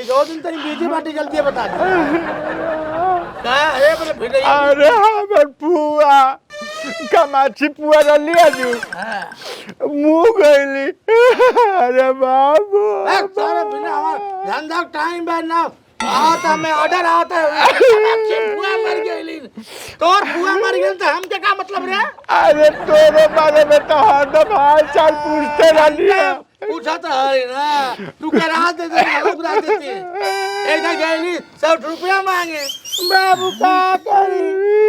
जो दिन तेरी बीजी बाटी जल्दी बता दे का है बोले फिर अरे हमर पुआ कमाची पुआ रलिया जू हां मुंह गईली अरे बाबू सारा बिना हमार धंधा टाइम बे ना आता मैं ऑर्डर आता अच्छी फुआ मर गई तोर फुआ मर गई तो हम क्या मतलब रे अरे तोरे बारे में तो हरदम हाल चाल पूछते रहिए पूछा तो है ना तू क्या रात दे दे घुरा देती है एक गई 100 रुपया मांगे बाबू का करी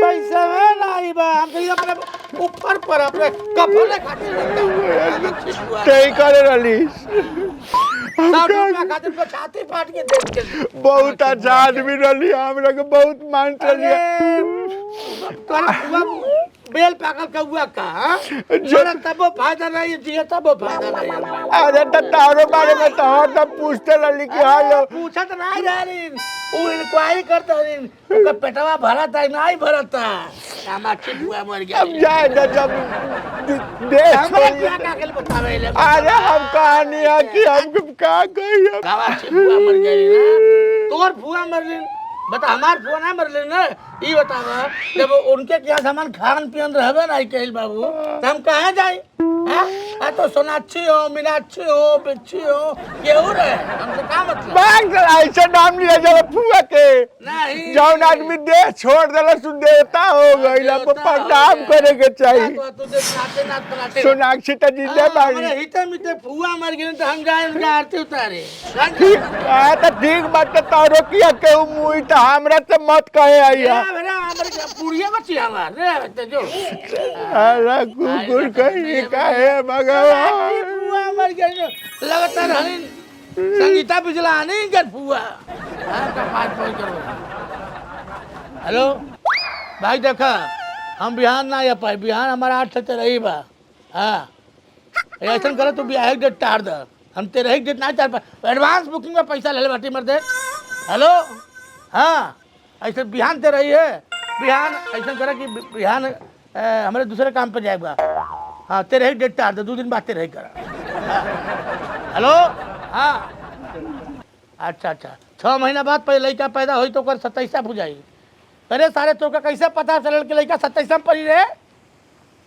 पैसा में नहीं बा हम तो अपने ऊपर पर अपने कफन खाते तई करे रली 100 रुपया खातिर पे छाती फाट के देख के बहुत अच्छा आदमी रली हमरा के बहुत मान रलिए तोरा फुआ बेल पाकल कौआ का जोरा तबो फायदा नहीं दिए तबो फायदा नहीं अरे तो तारो बारे में तो हरदम पूछते रली कि हालो पूछत नहीं रही वो इंक्वायरी करता रही उसका पेटवा भरा था नहीं भरा था हमारी फुआ मर गया अब जाए जब देश हमरा क्या का के बतावे ले अरे हम कहानी है कि हम क्या कहिए हमारी फुआ मर गई ना तोर फुआ मर गई बता हमार फुआ ना मर ले ना ई बतावा जब उनके क्या सामान खान पियन रहबे नहीं कहल बाबू तो हम कहां जाए हां तो सोनाक्षी हो मीनाक्षी हो बिच्छी हो केहू रहे हमसे का मतलब बैंक ऐसे नाम लिया जब फुआ के नहीं जौन आदमी देश छोड़ देला सु देवता हो गइला को प्रणाम करे के चाहिए तो तुझे नाचे नाच बनाते सोनाक्षी तो जिंदा बाड़ी हमारे हिते मिते फुआ मर गई तो हम जाए उनका आरती उतारे ठीक बात तो तारो किया केहू मुई तो हमरा से मत कहे आइया मेरा हमारे पुड़िया बची हमार रे ते जो अरे कुकुर कहीं काहे भगवान फुआ मर गई लगातार हनी संगीता बिजला नहीं कर फुआ हां का बात बोल करो हेलो भाई देखा हम बिहान ना आ पाए बिहान हमारा 8 से रही बा हां ऐसा करे तो बिहार डेट टार दे हम तेरे एक डेट ना चार पाए एडवांस बुकिंग में पैसा ले ले बाटी मर दे हेलो हाँ ऐसे बिहान ते रही है बिहान ऐसा करे कि बिहान हमारे दूसरे काम पे जाएगा हाँ तेरे एक डेट टार दे 2 दिन बाद तेरे करा हेलो हाँ अच्छा 6 महीना बाद पहले लड़का पैदा हुई तो कर 27 बुझाई अरे सारे तो का कैसे पता चल के लड़का 27 में पड़ी रहे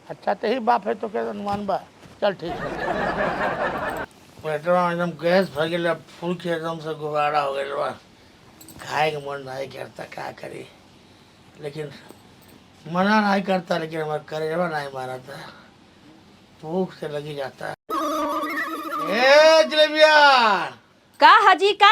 अच्छा ते ही बाप है तो क्या अनुमान बा चल ठीक है पेटवा एकदम गैस भर गया फूल के एकदम से गुब्बारा हो गया खाए के मन नहीं करता क्या करी लेकिन मना नहीं करता लेकिन हमारा करेवा नहीं मारा था भूख से लगी जाता ए जलेबिया का हाजी का